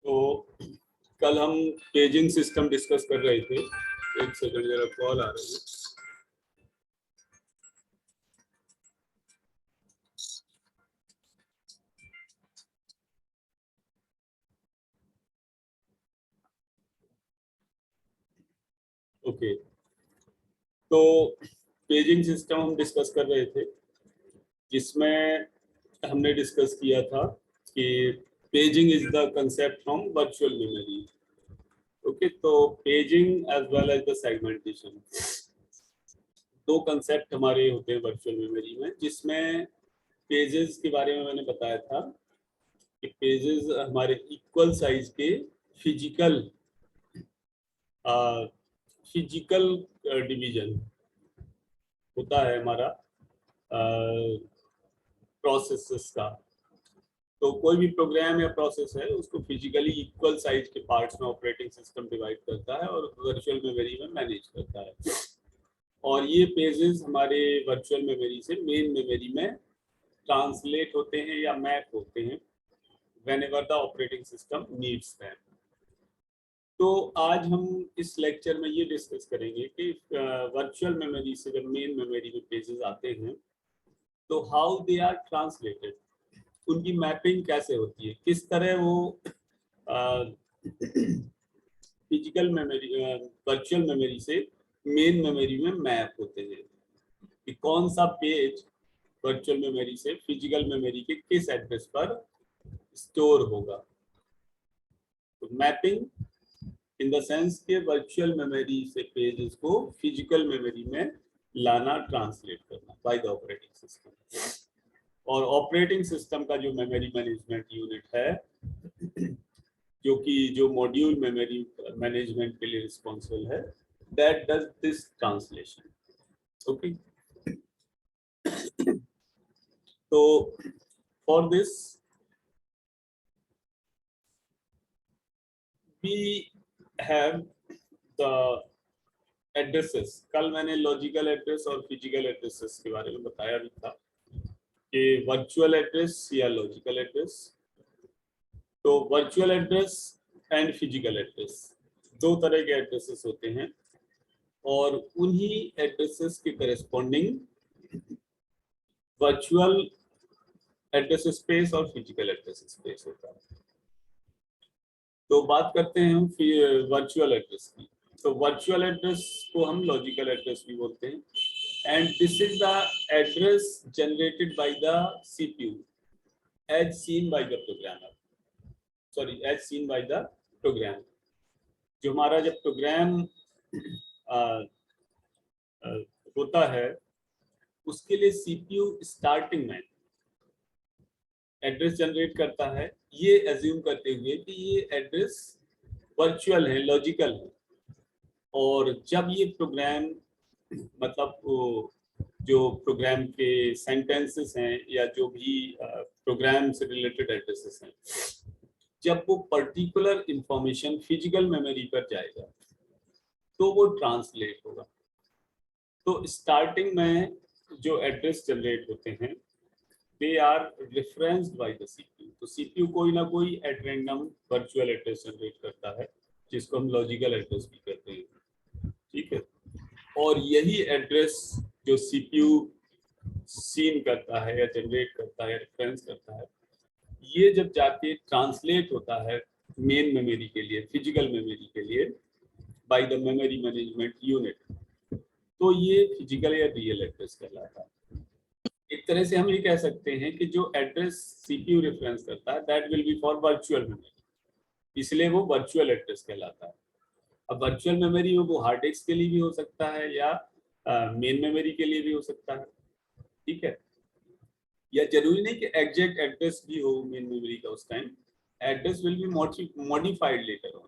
तो कल हम पेजिंग सिस्टम डिस्कस कर रहे थे। एक सेकंड, जरा कॉल आ रही है। ओके, तो पेजिंग सिस्टम हम डिस्कस कर रहे थे, जिसमें हमने डिस्कस किया था कि paging is the concept from virtual memory. Okay, तो paging as well as the segmentation, दो कंसेप्ट हमारे होते हैं वर्चुअल मेमोरी में, जिसमें पेजेस के बारे में मैंने बताया था कि पेजेस हमारे इक्वल साइज के फिजिकल फिजिकल डिवीजन होता है हमारा प्रोसेसेस का। तो कोई भी प्रोग्राम या प्रोसेस है उसको फिजिकली इक्वल साइज के पार्ट्स में ऑपरेटिंग सिस्टम डिवाइड करता है और वर्चुअल मेमोरी में मैनेज करता है। और ये पेजेस हमारे वर्चुअल मेमोरी से मेन मेमोरी में ट्रांसलेट होते हैं या मैप होते हैं whenever the operating system needs them. तो आज हम इस लेक्चर में ये डिस्कस करेंगे कि वर्चुअल मेमोरी से जब मेन मेमोरी में पेजेस आते हैं तो हाउ दे आर ट्रांसलेटेड, उनकी मैपिंग कैसे होती है, किस तरह वो फिजिकल मेमोरी वर्चुअल मेमोरी से मेन मेमोरी में मैप होते हैं, कि कौन सा पेज वर्चुअल मेमोरी से फिजिकल मेमोरी के किस एड्रेस पर स्टोर होगा। तो मैपिंग इन द सेंस के वर्चुअल मेमोरी से पेजेस को फिजिकल मेमोरी में लाना, ट्रांसलेट करना बाय द ऑपरेटिंग सिस्टम। और ऑपरेटिंग सिस्टम का जो मेमोरी मैनेजमेंट यूनिट है, जो मॉड्यूल मेमोरी मैनेजमेंट के लिए रिस्पॉन्सिबल है, that does this translation. Okay, तो for this we have the addresses. कल मैंने लॉजिकल एड्रेस और फिजिकल एड्रेसेस के बारे में बताया भी था कि वर्चुअल एड्रेस या लॉजिकल एड्रेस। तो virtual address and physical address दो तरह के एड्रेसेस होते हैं, और उन्हीं एड्रेसेस के करस्पॉन्डिंग वर्चुअल एड्रेस स्पेस और फिजिकल एड्रेस स्पेस होता है। तो बात करते हैं हम वर्चुअल एड्रेस की। तो वर्चुअल एड्रेस को हम लॉजिकल एड्रेस भी बोलते हैं, and this is the address generated by the CPU as seen by the programmer, sorry as seen by the program. जो हमारा जब प्रोग्राम होता है उसके लिए सीपीयू स्टार्टिंग में एड्रेस जनरेट करता है, ये एज्यूम करते हुए कि ये एड्रेस वर्चुअल है, लॉजिकल है। और जब ये प्रोग्राम मतलब जो प्रोग्राम के सेंटेंसेस हैं या जो भी प्रोग्राम से रिलेटेड एड्रेसेस हैं, जब वो पर्टिकुलर इंफॉर्मेशन फिजिकल मेमोरी पर जाएगा तो वो ट्रांसलेट होगा। तो स्टार्टिंग में जो एड्रेस जनरेट होते हैं they are referenced by the CPU. तो सीपीयू कोई ना कोई at random virtual address generate करता है, जिसको हम लॉजिकल एड्रेस भी कहते हैं। ठीक है, और यही एड्रेस जो सीपीयू सीन करता है या जनरेट करता है, रेफरेंस करता है, ये जब जाके ट्रांसलेट होता है मेन मेमोरी के लिए, फिजिकल मेमोरी के लिए by the memory management unit, तो ये फिजिकल या रियल एड्रेस कहलाता है। एक तरह से हम ये कह सकते हैं कि जो एड्रेस सीपीयू रेफरेंस करता है that will be for virtual memory, इसलिए वो वर्चुअल एड्रेस कहलाता है। अब वर्चुअल मेमोरी में वो हार्ड डिस्क के लिए भी हो सकता है या मेन मेमोरी के लिए भी हो सकता है। ठीक है, या जरूरी नहीं कि एग्जैक्ट एड्रेस भी हो मेन मेमोरी का उस time, address will be modified later on.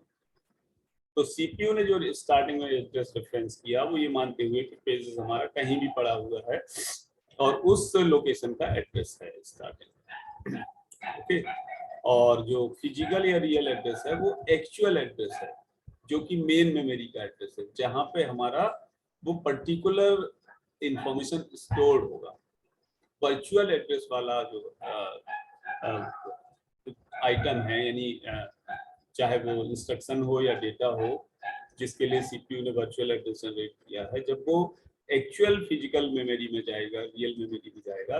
तो सीपीयू ने जो स्टार्टिंग में एड्रेस रेफरेंस किया वो ये मानते हुए कि पेजेस हमारा कहीं भी पड़ा हुआ है और उस लोकेशन का एड्रेस है स्टार्टिंग। ओके, और जो फिजिकल या रियल एड्रेस है वो एक्चुअल एड्रेस है, जो कि मेन मेमोरी का एड्रेस है, जहां पे हमारा वो पर्टिकुलर इंफॉर्मेशन स्टोर होगा। वर्चुअल एड्रेस वाला जो आइटम है, यानी चाहे वो इंस्ट्रक्शन हो या डेटा हो जिसके लिए सीपीयू ने वर्चुअल एड्रेस जनरेट किया है, जब वो एक्चुअल फिजिकल मेमोरी में जाएगा, रियल मेमोरी में जाएगा,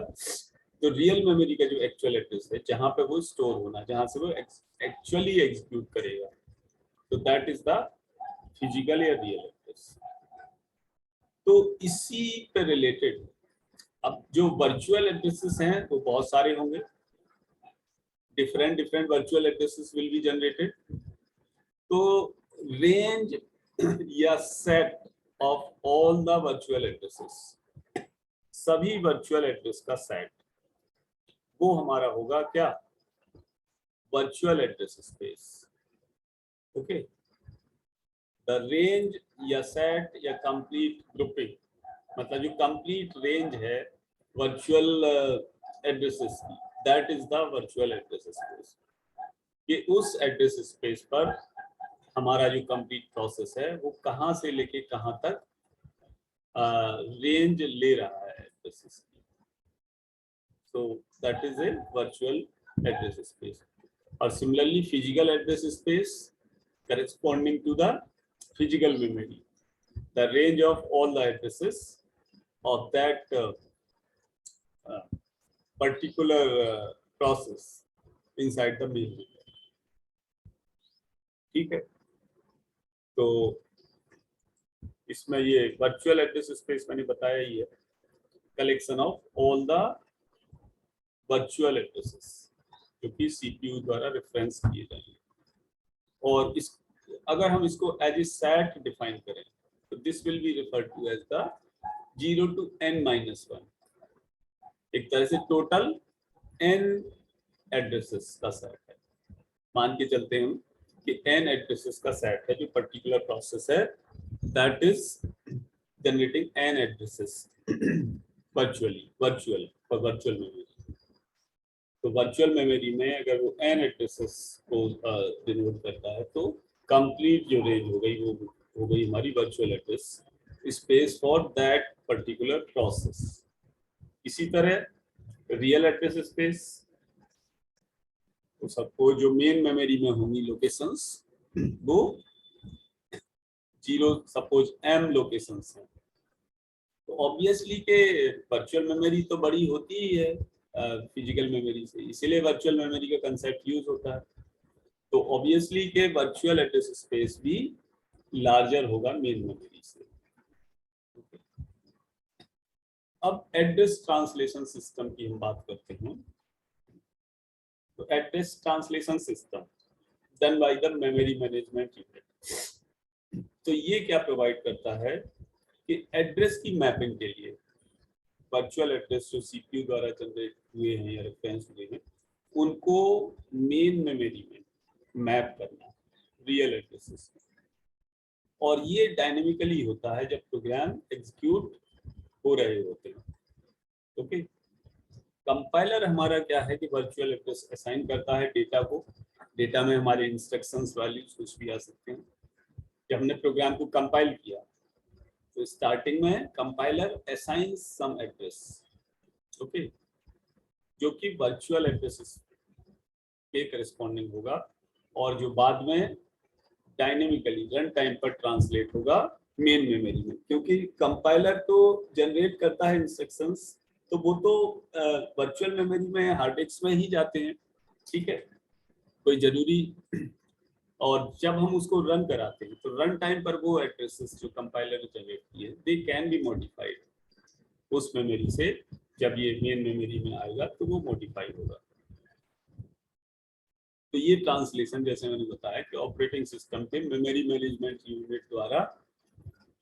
तो रियल मेमोरी का जो एक्चुअल एड्रेस है जहां पे वो स्टोर होना, जहां से वो एक्चुअली एग्जीक्यूट करेगा, तो दैट इज द फिजिकल या रियल एड्रेस। तो इसी पे रिलेटेड अब जो वर्चुअल एड्रेसेस हैं वो बहुत सारे होंगे, different virtual addresses will be generated। तो range या set of all the virtual addresses, सभी virtual address का set, वो हमारा होगा क्या, virtual address space। Okay, the range या set या complete grouping, मतलब जो complete range है virtual addresses की, that is the virtual address space। कि उस एड्रेस स्पेस पर हमारा जो कंप्लीट प्रोसेस है वो कहाँ से लेके कहाँ तक रेंज ले रहा है एड्रेसेस की। So that is a virtual address space. और similarly physical address space corresponding to the physical memory, the range of all the addresses of that particular process inside the main memory। ठीक है, तो इसमें ये virtual address space मैंने बताया ही है, collection of all the virtual addresses जो कि सीपीयू द्वारा रेफरेंस किए जाएंगे। और इस अगर हम इसको एज ए सेट डिफाइन करें तो this will be referred to as the 0 to n-1, एक तरह से टोटल n एड्रेसेस का सेट है। मान के चलते हैं कि n एड्रेसेस का सेट है जो पर्टिकुलर प्रोसेस है that is generating n addresses virtual for virtual memory। तो वर्चुअल मेमोरी में अगर वो n एड्रेसेस को डिनोट करता है तो कंप्लीट जो रेंज हो गई वो हो गई हमारी virtual address space for that particular process. इसी तरह रियल एड्रेस स्पेस, तो सबको जो मेन मेमोरी में होंगी लोकेशंस वो 0 सपोज m लोकेशंस हैं, तो ऑब्वियसली के वर्चुअल मेमोरी तो बड़ी होती ही है फिजिकल मेमोरी से, इसीलिए वर्चुअल मेमोरी का कंसेप्ट यूज होता है। तो ऑब्वियसली के वर्चुअल एड्रेस स्पेस भी लार्जर होगा मेन मेमोरी से। अब एड्रेस ट्रांसलेशन सिस्टम की हम बात करते हैं। तो address translation system done by the memory management unit, तो ये क्या प्रोवाइड करता है कि एड्रेस की मैपिंग के लिए वर्चुअल एड्रेस जो सीपीयू द्वारा जनरेट हुए हैं या रेफरेंस हुए हैं उनको मेन मेमोरी में मैप करना रियल एड्रेसेस, और ये डायनेमिकली होता है जब प्रोग्राम एग्जीक्यूट हो रहे होते हैं। ओके, कंपाइलर हमारा क्या है कि वर्चुअल एड्रेस असाइन करता है डेटा को, डेटा में हमारे इंस्ट्रक्शंस वैल्यूज कुछ भी आ सकते हैं। जब हमने प्रोग्राम को कंपाइल किया तो स्टार्टिंग में compiler assign some address, okay, जो कि वर्चुअल एड्रेसेस के करस्पॉन्डिंग होगा और जो बाद में डायनेमिकली रन टाइम पर ट्रांसलेट होगा मेन मेमोरी में, क्योंकि कंपाइलर तो जनरेट करता है इंस्ट्रक्शंस तो वो तो वर्चुअल मेमोरी में हार्ड डिस्क में ही जाते हैं, ठीक है, कोई जरूरी। और जब हम उसको रन कराते हैं तो रन टाइम पर वो एड्रेसेस जो कंपाइलर ने जनरेट किए दे कैन बी मॉडिफाइड उस मेमोरी से, जब ये मेन मेमोरी में आएगा तो वो मॉडिफाई होगा। तो ये ट्रांसलेशन जैसे मैंने बताया कि ऑपरेटिंग सिस्टम के मेमोरी मैनेजमेंट यूनिट द्वारा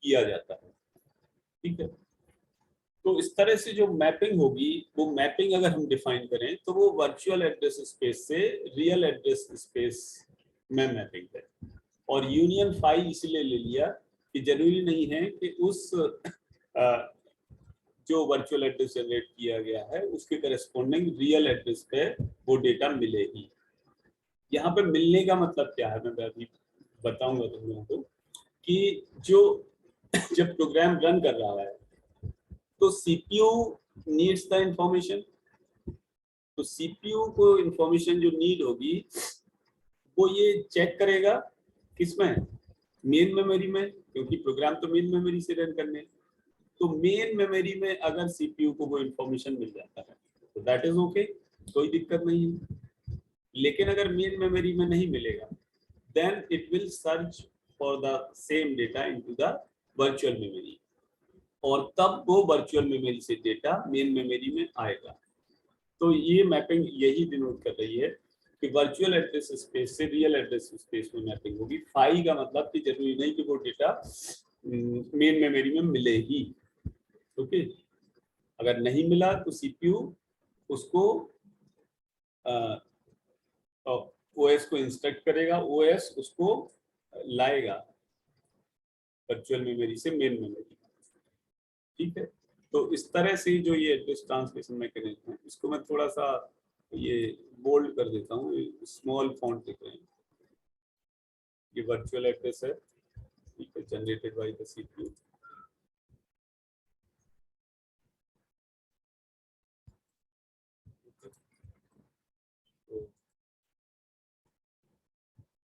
किया जाता है, ठीक है। तो इस तरह से जो मैपिंग होगी वो मैपिंग अगर हम डिफाइन करें तो वो वर्चुअल एड्रेस स्पेस से रियल एड्रेस स्पेस में मैपिंग है। और यूनियन फाइल इसलिए ले लिया कि जरूरी नहीं है कि उस जो वर्चुअल एड्रेस जनरेट किया गया है उसके करस्पॉन्डिंग रियल एड्रेस पे वो डेटा मिलेगी। यहाँ पे मिलने का मतलब क्या है मैं अभी बताऊंगा तुम लोगों को कि जो जब प्रोग्राम रन कर रहा है तो सीपीयू नीड्स द इंफॉर्मेशन, तो सीपीयू को इंफॉर्मेशन जो नीड होगी वो ये चेक करेगा किसमें, मेन मेमोरी में, क्योंकि प्रोग्राम तो मेन मेमोरी से रन करने हैं। तो मेन मेमोरी में अगर सीपीयू को वो इंफॉर्मेशन मिल जाता है तो दैट इज ओके, कोई दिक्कत नहीं है। लेकिन अगर मेन मेमोरी में नहीं मिलेगा then it will search for the same data into the virtual memory, और तब वो वर्चुअल मेमोरी से डेटा मेन मेमोरी में आएगा। तो ये मैपिंग यही डिनोट कर रही है कि वर्चुअल एड्रेस स्पेस से रियल एड्रेस स्पेस में मैपिंग होगी। फाई का मतलब कि जरूरी नहीं कि वो डेटा मेन मेमोरी में मिले ही। ओके, अगर नहीं मिला तो सीपीयू उसको ओएस को इंस्ट्रक्ट करेगा, ओएस उसको लाएगा वर्चुअल मेमोरी से मेन मेमोरी। ठीक है, तो इस तरह से जो ये एड्रेस ट्रांसलेशन मैकेनिज्म है इसको मैं थोड़ा सा ये बोल्ड कर देता हूँ, स्मॉल फॉन्ट दिख रहे हैं। ये वर्चुअल एड्रेस है, ठीक है, जनरेटेड बाय द सीपीयू।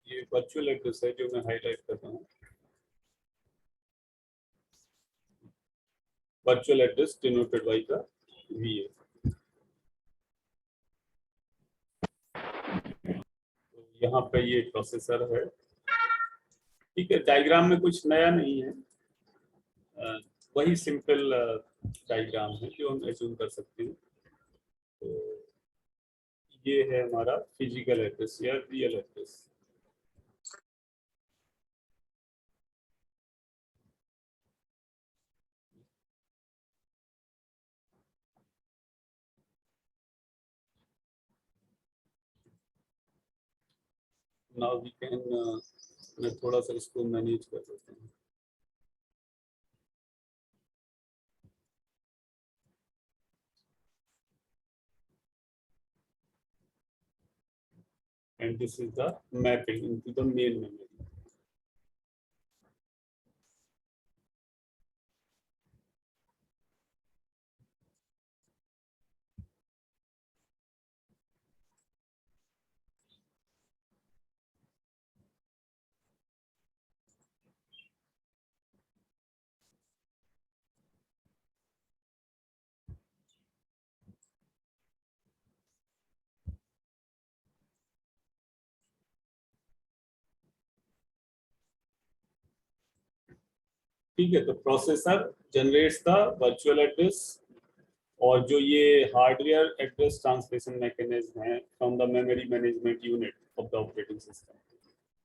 ये वर्चुअल एड्रेस है जो मैं हाईलाइट कर रहा हूँ, virtual address denoted by the वीए। तो यहाँ पे ये प्रोसेसर है, ठीक है। डायग्राम में कुछ नया नहीं है, वही सिंपल डायग्राम है जो हम एज्यूम कर सकते हैं। तो ये है हमारा फिजिकल एड्रेस या real address. Now we can, मैं थोड़ा सा इसको मैनेज कर देता हूँ। And this is the mapping into the main memory. ठीक है, तो processor generates the virtual address, और जो ये हार्डवेयर एड्रेस ट्रांसलेशन मैकेनिज्म है from the memory management unit of the operating system,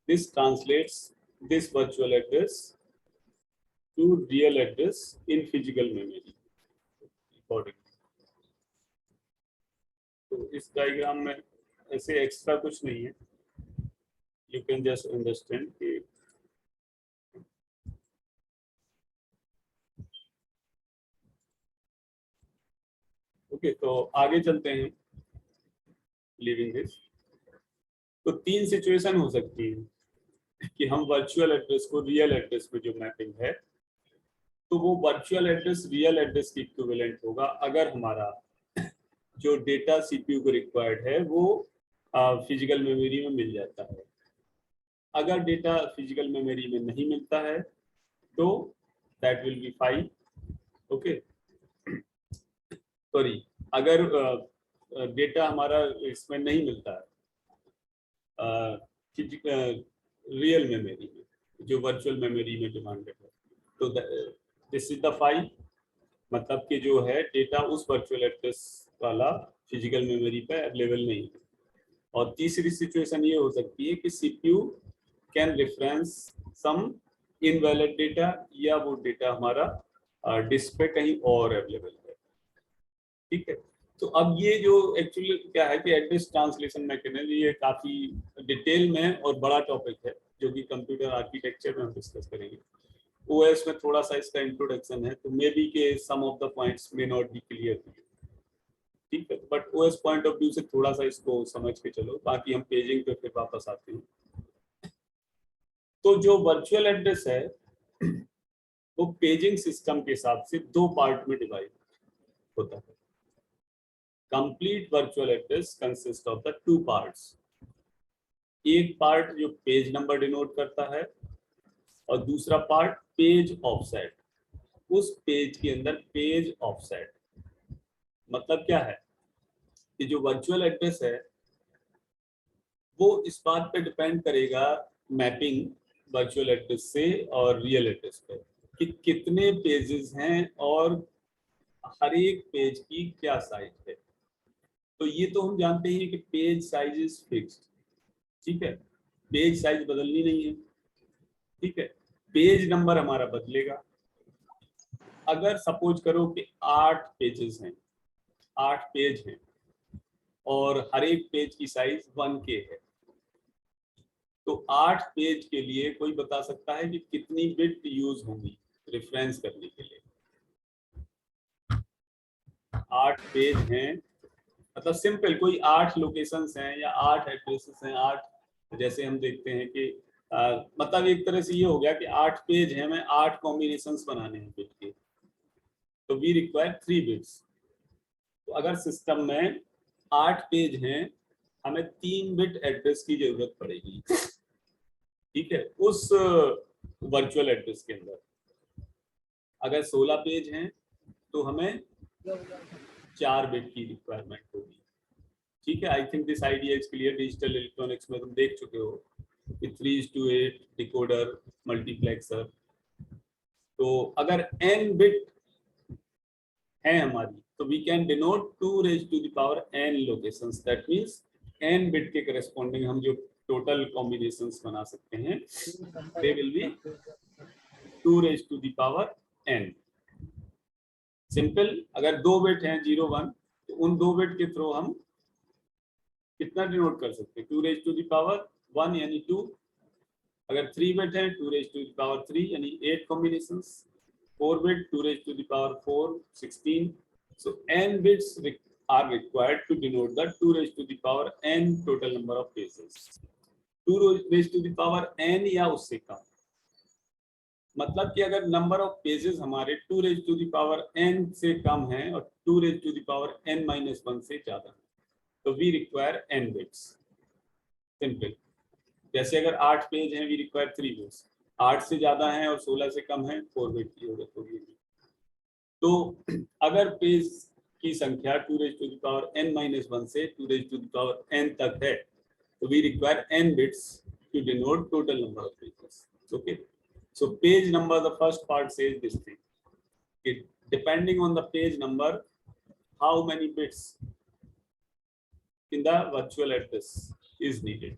this translates this virtual address to real address in physical memory according. तो इस diagram में ऐसे extra कुछ नहीं है, यू कैन जस्ट अंडरस्टैंड कि okay. तो आगे चलते हैं, लिविंग दिस। तो तीन सिचुएशन हो सकती है कि हम वर्चुअल एड्रेस को रियल एड्रेस में जो मैपिंग है, तो वो वर्चुअल एड्रेस रियल एड्रेस की इक्विवेलेंट होगा अगर हमारा जो डेटा सीपीयू को रिक्वायर्ड है वो फिजिकल मेमोरी में मिल जाता है। अगर डेटा फिजिकल मेमोरी में नहीं मिलता है तो that will be fine. Okay, sorry, अगर डेटा हमारा इसमें नहीं मिलता है रियल मेमोरी में, जो वर्चुअल मेमोरी में डिमांडेड है, तो दिस इज द फाइल, मतलब कि जो है डेटा उस वर्चुअल एड्रेस वाला फिजिकल मेमोरी पे अवेलेबल नहीं है। और तीसरी सिचुएशन ये हो सकती है कि CPU can reference some invalid data, या वो डेटा हमारा डिस्क पे कहीं और अवेलेबल है। ठीक है, तो अब ये जो एक्चुअली क्या है कि एड्रेस ट्रांसलेशन मैकेनिज्म, ये काफी डिटेल में और बड़ा टॉपिक है जो कि कंप्यूटर आर्किटेक्चर में हम डिस्कस करेंगे। ओएस में थोड़ा सा इसका इंट्रोडक्शन है, तो मे बी के some of the points may not be clear. ठीक है, but OS point of view से थोड़ा सा इसको समझ के चलो, बाकी हम पेजिंग पे फिर वापस आते हैं। तो जो वर्चुअल एड्रेस है वो पेजिंग सिस्टम के हिसाब से दो पार्ट में डिवाइड होता है। Complete virtual address consist of the two parts. एक पार्ट जो पेज नंबर डिनोट करता है और दूसरा पार्ट पेज ऑफसेट। उस पेज के अंदर पेज ऑफसेट मतलब क्या है कि जो वर्चुअल एड्रेस है वो इस बात पे डिपेंड करेगा मैपिंग वर्चुअल एड्रेस से और रियल एड्रेस पे कि कितने पेजेस हैं और हर एक पेज की क्या साइज है। तो ये तो हम जानते हैं कि पेज साइज इज फिक्स्ड, ठीक है, पेज साइज बदलनी नहीं है, ठीक है। पेज नंबर हमारा बदलेगा। अगर सपोज करो कि 8 पेजेस हैं, 8 पेज हैं और हर एक पेज की साइज 1K है, तो 8 पेज के लिए कोई बता सकता है कि कितनी बिट यूज होंगी रेफरेंस करने के लिए। 8 पेज हैं मतलब सिंपल कोई 8 लोकेशंस हैं या 8 एड्रेसेस हैं, 8 जैसे हम देखते हैं कि मतलब एक तरह से ये हो गया कि 8 पेज हैं, मैं 8 कॉम्बिनेशंस बनाने हैं बिट के, तो वी रिक्वायर 3 बिट्स। तो अगर सिस्टम में 8 पेज हैं, हमें 3 बिट एड्रेस की जरूरत पड़ेगी, ठीक है, उस वर्चुअल एड्रेस के अंदर। अगर 16 पेज हैं तो हमें 4 बिट की रिक्वायरमेंट होगी, ठीक है। I think this idea is clear. Digital electronics में तुम देख चुके हो कि 3:8 डिकोडर मल्टीप्लेक्सर। तो अगर n बिट है हमारी तो we can denote 2⁻n locations, that means n bit के करस्पॉन्डिंग हम जो टोटल कॉम्बिनेशंस बना सकते हैं they will be 2⁻n। Simple. अगर 2 बिट हैं 0 1 तो उन 2 बिट के थ्रू हम कितना डिनोट कर सकते हैं 2⁻1 यानी 2। अगर 3 बिट है 2⁻3 यानी 8 combinations. 4 bit 2⁻4 16। So n bits are required to denote the 2⁻n total number of pages। 2⁻n या उससे कम, मतलब कि अगर नंबर ऑफ पेजेस हमारे 2⁻n से कम है और 2⁻n-1 से ज्यादा है तो we require n bits. Simple. जैसे अगर 8 पेज हैं वी रिक्वायर 3 बिट्स, 8 से ज्यादा है और 16 से कम है 4 बिट की जरूरत होगी। तो अगर पेज की संख्या 2⁻n-1 से 2⁻n तक है तो we require n bits to denote total number of pages. Okay, so page number, the first part says this thing, it depending on the page number how many bits in the virtual address is needed।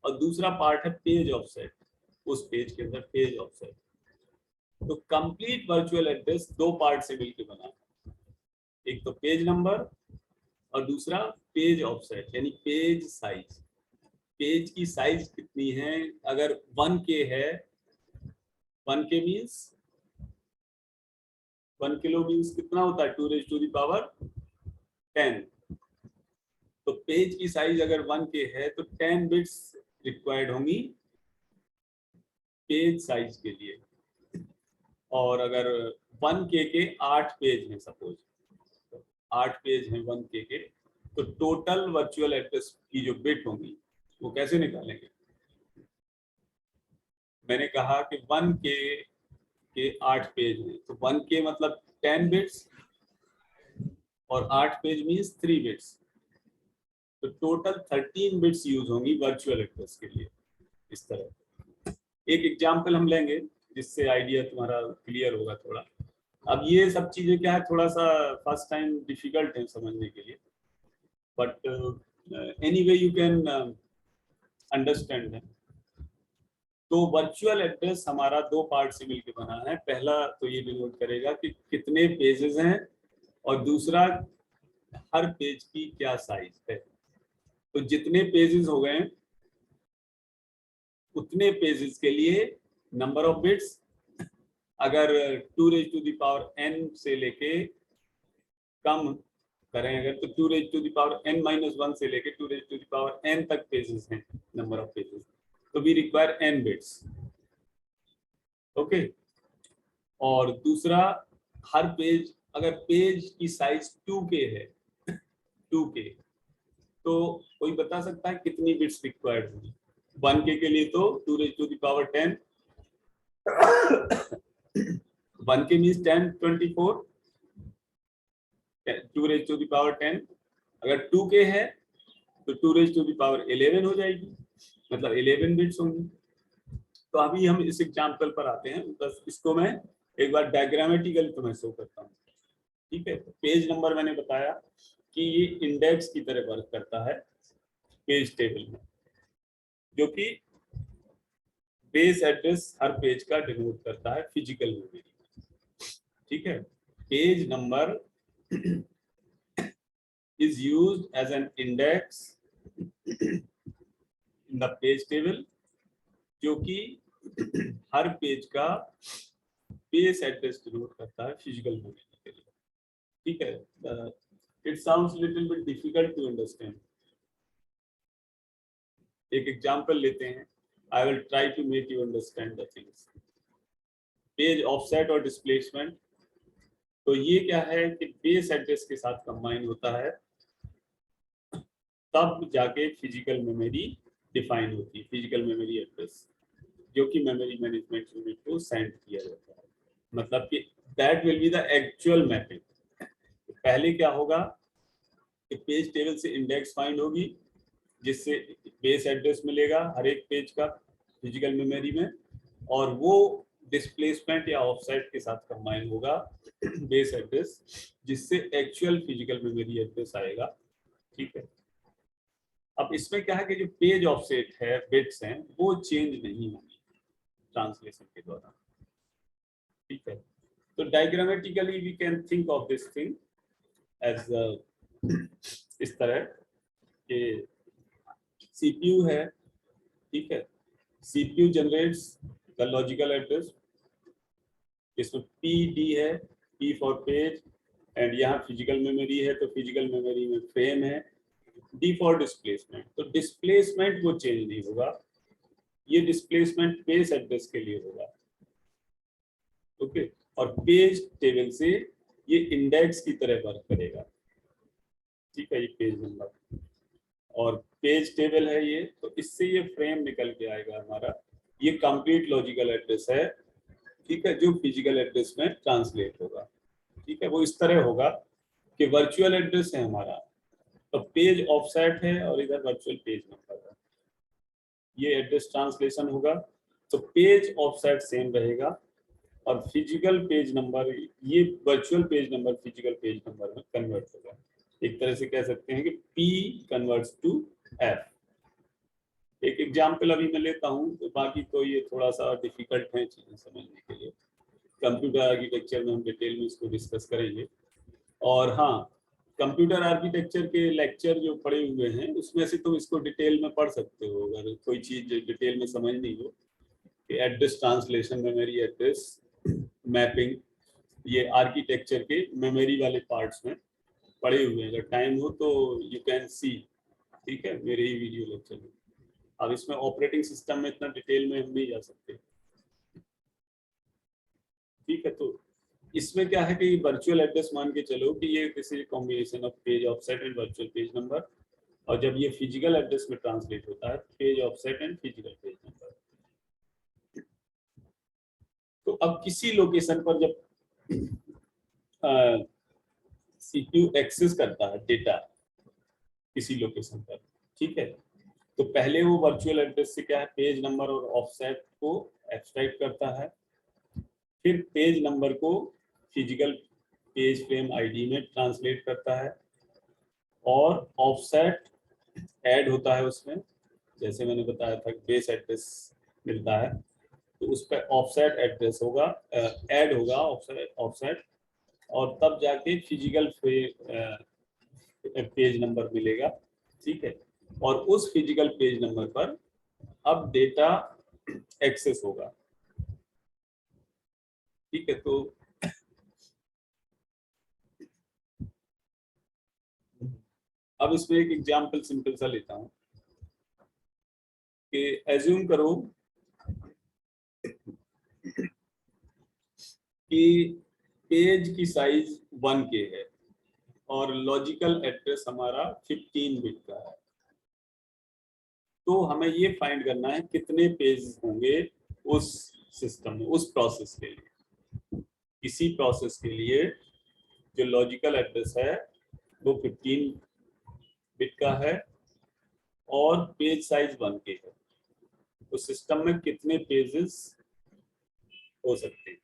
और दूसरा part है page offset, उस page के अंदर page offset. तो complete virtual address 2 part से मिलकर बना है, एक तो पेज नंबर और दूसरा पेज ऑफसेट यानी पेज साइज। पेज की साइज कितनी है, अगर 1K है, 1K मीन्स 1 किलो मीन्स कितना होता है 2⁻10। तो पेज की साइज अगर 1K है तो 10 बिट्स रिक्वायर्ड होंगी पेज साइज के लिए। और अगर 1K के 8 पेज हैं, सपोज 8 पेज हैं 1K के, तो टोटल वर्चुअल एड्रेस की जो बिट होंगी वो कैसे निकालेंगे। मैंने कहा कि 1K के 8 पेज हैं तो 1K मतलब 10 बिट्स और 8 पेज मीन्स 3 बिट्स, तो टोटल 13 बिट्स यूज होंगी वर्चुअल एड्रेस के लिए। इस तरह एक एग्जांपल हम लेंगे जिससे आइडिया तुम्हारा क्लियर होगा थोड़ा। अब ये सब चीजें क्या है थोड़ा सा फर्स्ट टाइम डिफिकल्ट है समझने के लिए, but anyway you can understand है। तो वर्चुअल एड्रेस हमारा 2 पार्ट से मिलकर बना है। पहला तो ये डिनोट करेगा कि कितने पेजेस हैं और दूसरा हर पेज की क्या साइज है। तो जितने पेजेस हो गए उतने पेजेस के लिए नंबर ऑफ बिट्स, अगर 2⁻n से लेके कम करें अगर तो 2⁻n-1 से लेके 2⁻n तक पेजेस हैं नंबर ऑफ पेजेस, तो we require n bits. Okay, और दूसरा हर पेज, अगर पेज की साइज 2K है 2K तो कोई बता सकता है कितनी बिट्स रिक्वायर्ड होगी? 1K के लिए तो 2⁻10 1K मीन्स 10 24 2⁻10। अगर 2K है तो 2⁻11 हो जाएगी, मतलब 11 बिट्स होंगी। तो अभी हम इस एग्जाम्पल पर आते हैं, बस इसको मैं एक बार डायग्रामेटिकल तो मैं शो करता हूँ। ठीक है, पेज नंबर मैंने बताया कि ये इंडेक्स की तरह वर्क करता है पेज टेबल में, जो कि बेस एड्रेस हर पेज का डिनोट करता है फिजिकल मेमोरी। ठीक है, page number is used as an index in the page table, जो कि हर पेज का बेस एड्रेस डिनोट करता है फिजिकल मेमोरी के लिए। ठीक है, it sounds little bit difficult to understand. एक एग्जांपल लेते हैं, I will try to make you understand the things. Page offset और डिस्प्लेसमेंट, तो ये क्या है कि बेस एड्रेस के साथ कंबाइन होता है, तब जाके फिजिकल मेमोरी डिफाइन होती है, फिजिकल मेमोरी एड्रेस, जो कि मेमोरी मैनेजमेंट यूनिट को सेंड किया जाता है। मतलब कि that will be the actual mapping. पहले क्या होगा कि पेज टेबल से इंडेक्स फाइंड होगी, जिससे बेस एड्रेस मिलेगा हर एक पेज का फिजिकल मेमोरी में, और वो डिस्प्लेसमेंट या ऑफसेट के साथ कंबाइन होगा बेस एड्रेस, जिससे एक्चुअल फिजिकल मेमोरी एड्रेस आएगा। ठीक है, अब इसमें क्या है कि जो पेज ऑफसेट है, बिट्स हैं, वो चेंज नहीं होंगी ट्रांसलेशन के दौरान। ठीक है, तो diagrammatically we can think of this thing as इस तरह के सीपीयू है। ठीक है, CPU generates the logical address, इसमें पी है, पी फॉर पेज, एंड यहाँ फिजिकल मेमोरी है तो फिजिकल मेमोरी में फ्रेम है, डी फॉर डिस्प्लेसमेंट। तो डिस्प्लेसमेंट वो चेंज नहीं होगा, ये डिस्प्लेसमेंट बेस एड्रेस के लिए होगा। ओके, और पेज टेबल से ये इंडेक्स की तरह वर्क करेगा। ठीक है, ये पेज नंबर और पेज टेबल है ये, तो इससे ये फ्रेम निकल के आएगा हमारा, ये कंप्लीट लॉजिकल एड्रेस है। ठीक है, जो फिजिकल एड्रेस में ट्रांसलेट होगा। ठीक है, वो इस तरह होगा कि वर्चुअल एड्रेस है हमारा, तो पेज ऑफसेट है और इधर वर्चुअल पेज नंबर है, ये एड्रेस ट्रांसलेशन होगा, तो पेज ऑफसेट सेम रहेगा और फिजिकल पेज नंबर, ये virtual page number physical page number में कन्वर्ट होगा। एक तरह से कह सकते हैं कि P कन्वर्ट्स टू F। एक एग्जाम्पल अभी मैं लेता हूँ, तो बाकी तो ये थोड़ा सा डिफिकल्ट है चीजें समझने के लिए। कंप्यूटर आर्किटेक्चर में हम डिटेल में इसको डिस्कस करेंगे। और हाँ, कंप्यूटर आर्किटेक्चर के लेक्चर जो पढ़े हुए हैं उसमें से तुम इसको डिटेल में पढ़ सकते हो, अगर कोई चीज डिटेल में समझ नहीं हो कि address translation, memory address mapping, ये आर्किटेक्चर के मेमोरी वाले पार्ट्स में पढ़े हुए हैं। अगर टाइम हो तो यू कैन सी, ठीक है, मेरे ही वीडियो लेक्चर में। अब इसमें ऑपरेटिंग सिस्टम में इतना डिटेल में हम नहीं जा सकते। ठीक है, तो इसमें क्या है कि वर्चुअल एड्रेस मान के चलो कि ये this is combination of page offset and virtual page number, और जब ये फिजिकल एड्रेस में ट्रांसलेट होता है page offset and physical page number. तो अब किसी लोकेशन पर जब सीपीयू एक्सेस करता है डेटा किसी लोकेशन पर, ठीक है, तो पहले वो वर्चुअल एड्रेस से क्या है, पेज नंबर और ऑफसेट को एक्सट्रैक्ट करता है, फिर पेज नंबर को फिजिकल पेज फ्रेम आईडी में ट्रांसलेट करता है, और ऑफसेट ऐड होता है उसमें, जैसे मैंने बताया था बेस एड्रेस मिलता है तो उस पर ऑफसेट एड्रेस होगा, ऐड होगा ऑफसेट, और तब जाके फिजिकल पेज नंबर मिलेगा। ठीक है, और उस फिजिकल पेज नंबर पर अब डेटा एक्सेस होगा। ठीक है, तो अब इसमें एक एग्जांपल सिंपल सा लेता हूं कि एज्यूम करो कि पेज की साइज 1K है और लॉजिकल एड्रेस हमारा 15 बिट का है। तो हमें ये फाइंड करना है कितने पेज होंगे उस सिस्टम में, उस प्रोसेस के लिए। किसी प्रोसेस के लिए जो लॉजिकल एड्रेस है वो 15 बिट का है और पेज साइज 1 के है। तो सिस्टम में कितने पेजेस हो सकते हैं,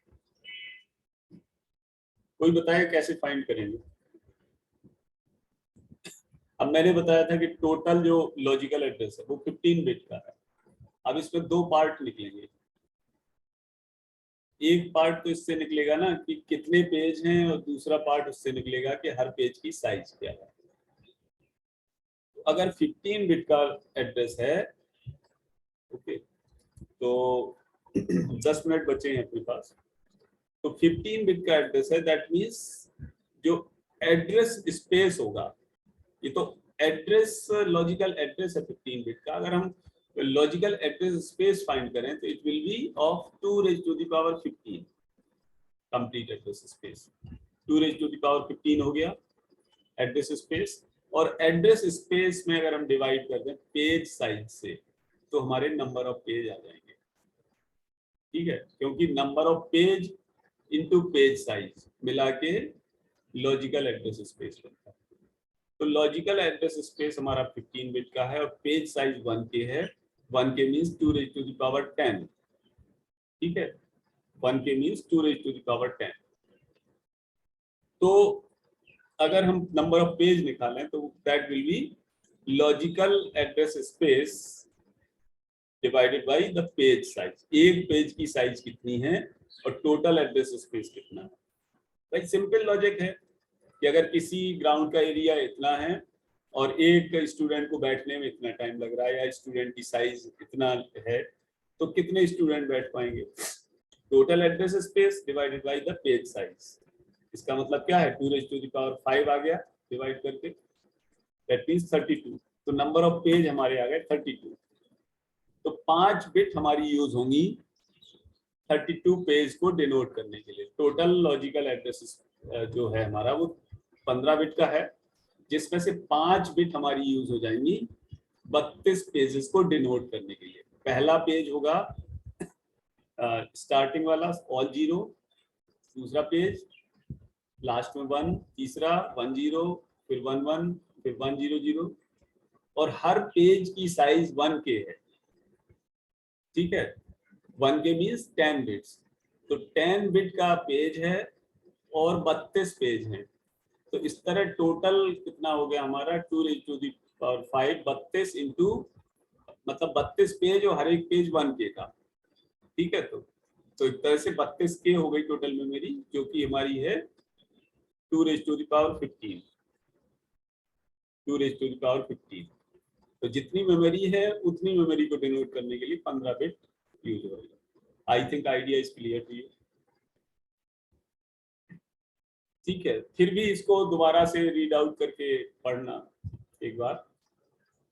कोई बताए कैसे फाइंड करेंगे? अब मैंने बताया था कि टोटल जो लॉजिकल एड्रेस है वो 15 बिट का है। अब इसमें दो पार्ट निकलेंगे। एक पार्ट तो इससे निकलेगा ना कि कितने पेज हैं, और दूसरा पार्ट उससे निकलेगा कि हर पेज की साइज क्या है। तो अगर 15 बिट का एड्रेस है, ओके, तो 10 मिनट बचे हैं अपने पास। तो 15 बिट का एड्रेस है, दैट मीन्स जो एड्रेस स्पेस होगा, ये तो एड्रेस लॉजिकल एड्रेस है 15 बिट का। अगर हम लॉजिकल एड्रेस स्पेस फाइंड करें तो it will B of 2 raised to the power 15 complete address space. 2 raised to the power 15 हो गया एड्रेस स्पेस। और एड्रेस स्पेस में अगर हम डिवाइड कर दें पेज साइज से तो हमारे नंबर ऑफ पेज आ जाएंगे। ठीक है, क्योंकि number of page into page size मिला के लॉजिकल एड्रेस स्पेस बनता है। तो लॉजिकल एड्रेस स्पेस हमारा 15 बिट का है और पेज साइज 1K है। 1K means 2 raised to the power 10। ठीक है, 1K means 2 raised to the power 10। तो अगर हम नंबर ऑफ पेज निकालें तो that will be logical address space divided by the page size. एक पेज की साइज कितनी है और टोटल एड्रेस स्पेस कितना है। भाई सिंपल लॉजिक है कि अगर किसी ग्राउंड का एरिया इतना है और एक स्टूडेंट को बैठने में इतना टाइम लग रहा है या स्टूडेंट की साइज इतना है, तो कितने स्टूडेंट बैठ पाएंगे? Total address space divided by the page size. इसका मतलब क्या है, 2 raised to the power 5 आ गया डिवाइड करके, दैट मींस 32। तो नंबर ऑफ पेज हमारे आ गए 32। तो 5 बिट हमारी यूज होंगी 32 पेज को डिनोट करने के लिए। टोटल लॉजिकल एड्रेस जो है हमारा वो 15 बिट का है, जिसमें से 5 बिट हमारी यूज हो जाएंगी 32 पेजेस को डिनोट करने के लिए। पहला पेज होगा स्टार्टिंग वाला ऑल 0, दूसरा पेज लास्ट में 1, तीसरा 1 0, फिर 1 1, फिर 1 0 0, और हर पेज की साइज 1K है। ठीक है, 1K मीन्स 10 बिट्स। तो 10 बिट का पेज है और 32 पेज हैं। तो इस तरह टोटल कितना हो गया हमारा 2 raised to the power 5, 32 into मतलब 32 पेज और हर एक पेज 1K का। ठीक है, तो एक तरह से 32K हो गई टोटल में मेरी, जो कि हमारी है 2 raised to the power 15। 2 raised to the power 15। तो जितनी मेमोरी है उतनी मेमोरी को डिनोट करने के लिए 15 बिट यूज होगा। I think idea is clear to you. ठीक है, फिर भी इसको दोबारा से रीड आउट करके पढ़ना एक बार।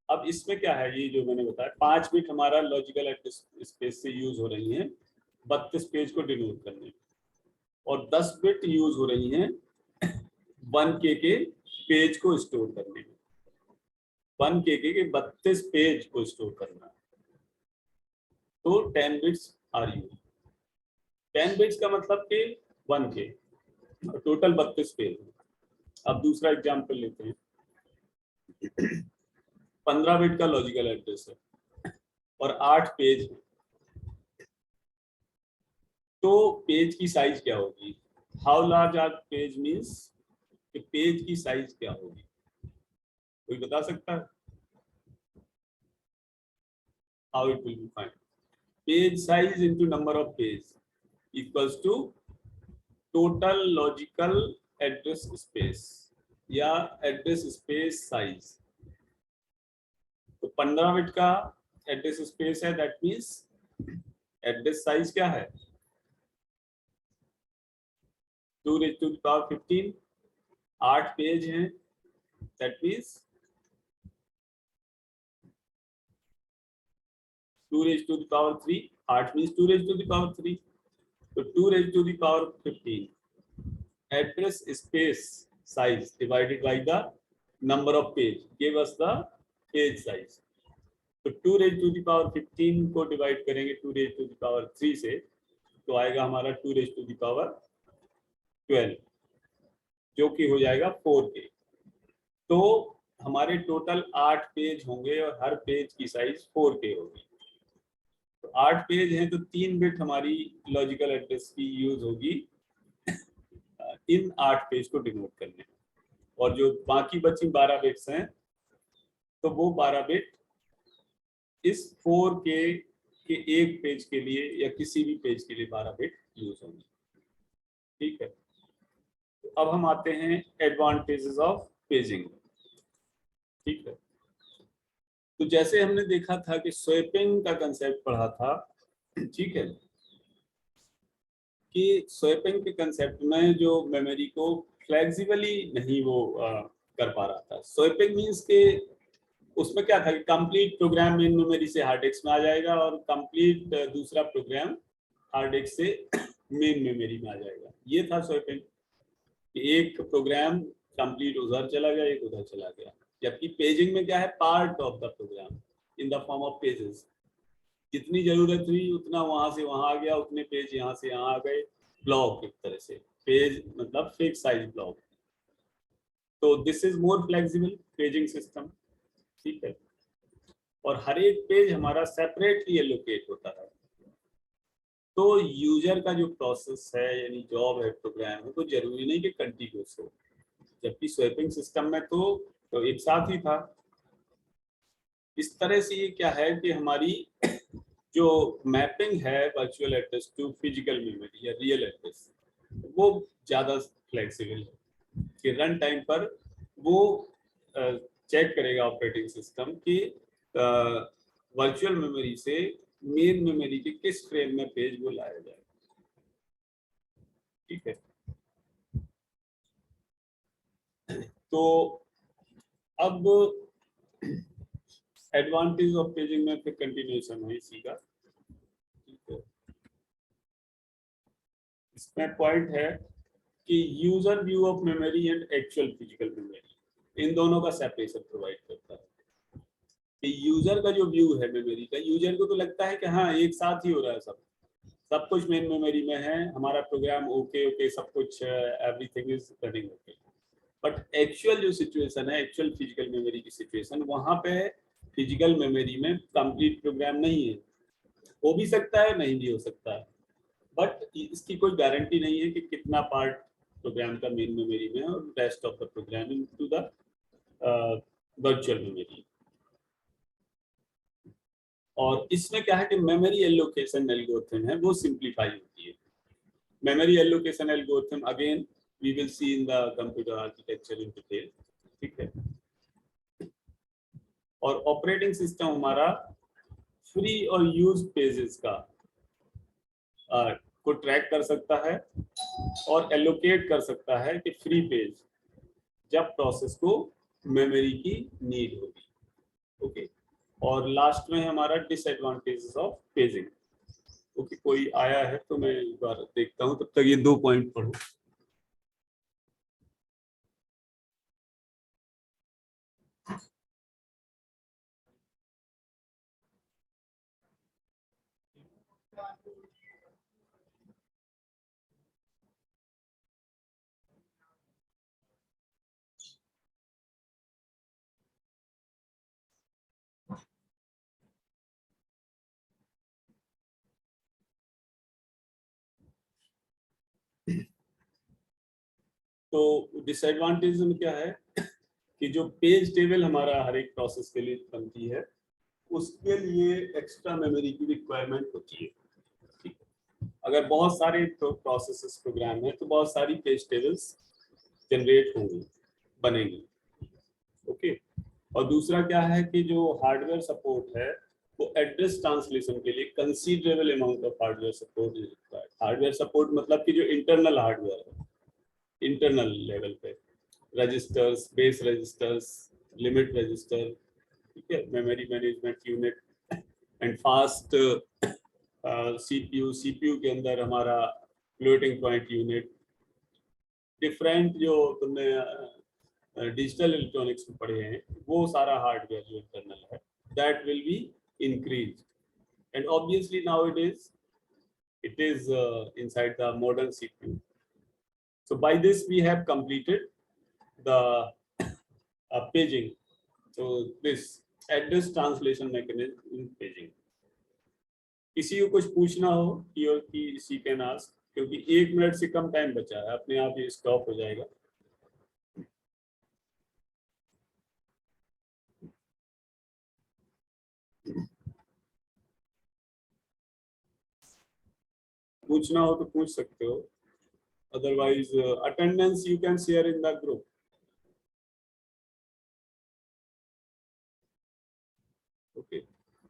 अब इसमें क्या है, ये जो मैंने बताया 5 बिट हमारा लॉजिकल एड्रेस स्पेस से यूज हो रही हैं 32 पेज को डिनोट करने में, और 10 बिट यूज हो रही हैं 1K के पेज को स्टोर करने में। 1K के 32 पेज को स्टोर करना, तो 10 बिट्स आर यूज। 10 बिट्स का मतलब कि 1K, टोटल 32 पेज। अब दूसरा एग्जांपल लेते हैं। 15 बिट का लॉजिकल एड्रेस है और 8 पेज है, तो पेज की साइज क्या होगी? How large are page means कि पेज की साइज क्या होगी, कोई बता सकता है? How it will be find? Page size into number of page equals to total logical address space या एड्रेस स्पेस साइज। तो 15 बिट का एड्रेस स्पेस है, दैट मींस एड्रेस साइज क्या है? 2 raised to the power 15। 8 page हैं, that means 2 raised to the power 3। 8 means 2 raised to the power 3। तो 2 raised to the power 15 address space size divided by the number of page give us the page size. तो 2 raised to the power 15 को divide करेंगे 2 raised to the power 3 से, तो आएगा हमारा 2 raised to the power 12 जो कि हो जाएगा 4K। तो हमारे टोटल 8 पेज होंगे और हर पेज की साइज 4K होगी। तो 8 पेज हैं तो 3 बिट हमारी लॉजिकल एड्रेस की यूज होगी इन 8 पेज को डिनोट करने में, और जो बाकी बची 12 बिट्स हैं तो वो 12 बिट इस 4K के एक पेज के लिए या किसी भी पेज के लिए 12 बिट यूज होंगे। ठीक है, तो अब हम आते हैं एडवांटेजेस ऑफ पेजिंग। ठीक है, तो जैसे हमने देखा था कि स्वैपिंग का कंसेप्ट पढ़ा था, ठीक है, कि स्वैपिंग के कंसेप्ट में जो मेमोरी को फ्लेक्सिबली नहीं वो कर पा रहा था। स्वैपिंग मींस के उसमें क्या था कि कंप्लीट प्रोग्राम मेन मेमोरी से हार्ड डिस्क में आ जाएगा और कंप्लीट दूसरा प्रोग्राम हार्ड डिस्क से मेन मेमोरी में आ जाएगा। ये था स्वैपिंग, कि एक प्रोग्राम कंप्लीट उधर चला गया, एक उधर चला गया। जबकि पेजिंग में क्या है, part of the program in the form of pages, जितनी जरूरत हुई उतना वहां से वहां आ गया, उतने पेज यहाँ से यहाँ आ गए, ब्लॉक एक तरह से। पेज मतलब फिक्स साइज ब्लॉक। तो this is more flexible paging system. ठीक है, और हर एक पेज हमारा सेपरेटली एलोकेट होता है। तो यूजर का जो प्रोसेस है यानी जॉब है, प्रोग्राम है, तो जरूरी नहीं कि कंटिन्यूस हो। जबकि स्वैपिंग सिस्टम में तो एक साथ ही था। इस तरह से ये क्या है कि हमारी जो मैपिंग है virtual address to physical memory या रियल एड्रेस, वो ज़्यादा फ्लेक्सिबल है कि रन टाइम पर वो चेक करेगा ऑपरेटिंग सिस्टम कि वर्चुअल मेमोरी से मेन मेमोरी के किस फ्रेम में पेज वो लाया जाए। ठीक है, तो अब एडवांटेज ऑफ पेजिंग में फिर कंटिन्यूएशन है इसी का। ठीक है, इसमें पॉइंट है कि user view of memory and actual physical memory, इन दोनों का सेपरेशन प्रोवाइड करता है। कि यूजर का जो व्यू है मेमोरी का, यूजर को तो लगता है कि हाँ एक साथ ही हो रहा है, सब कुछ मेन मेमोरी में है, हमारा प्रोग्राम ओके सब कुछ everything is running okay. But actual जो सिचुएशन है, एक्चुअल फिजिकल मेमोरी की सिचुएशन, वहां पे फिजिकल मेमोरी में कंप्लीट प्रोग्राम नहीं है। हो भी सकता है, नहीं भी हो सकता है, बट इसकी कोई गारंटी नहीं है कि कितना पार्ट प्रोग्राम का मेन मेमोरी में है और rest of the programme into the virtual memory. और इसमें क्या है कि मेमोरी एलोकेशन एल्गोरिथम है वो सिंप्लीफाई होती है। Memory allocation algorithm again we will see in the computer architecture in detail. ठीक है, और ऑपरेटिंग सिस्टम हमारा फ्री और यूज पेजेस का को ट्रैक कर सकता है और एलोकेट कर सकता है कि फ्री पेज जब प्रोसेस को मेमोरी की नीड होगी। ओके, और लास्ट में हमारा डिसएडवांटेजेस ऑफ पेजिंग। ओके, कोई आया है तो मैं एक बार देखता हूं, तब तक ये 2 पॉइंट पढ़ो। तो डिसएडवांटेज में क्या है कि जो पेज टेबल हमारा हर एक प्रोसेस के लिए बनती है, उसके लिए एक्स्ट्रा मेमोरी की रिक्वायरमेंट होती है। ठीक है, अगर बहुत सारे प्रोसेसेस प्रोग्राम है तो बहुत सारी पेज टेबल्स जनरेट होंगी, बनेंगी। ओके, और दूसरा क्या है कि जो हार्डवेयर सपोर्ट है वो एड्रेस ट्रांसलेशन के लिए considerable amount of hardware support is required. Hardware support मतलब कि जो इंटरनल हार्डवेयर है, इंटरनल लेवल पे registers, base registers, limit register, ठीक है, memory management unit and fast CPU के अंदर हमारा फ्लोटिंग पॉइंट यूनिट, डिफरेंट जो तुमने डिजिटल इलेक्ट्रॉनिक्स में पढ़े हैं वो सारा हार्डवेयर जो इंटरनल है that will be increase and obviously now it is inside the modern CPU. So by this we have completed the paging. So this address translation mechanism in paging. किसी को कुछ पूछना हो he or she can ask, क्योंकि 1 minute से कम time बचा है, अपने आप ये स्टॉप हो जाएगा. पूछना हो तो पूछ सकते हो, otherwise attendance you can share in the group.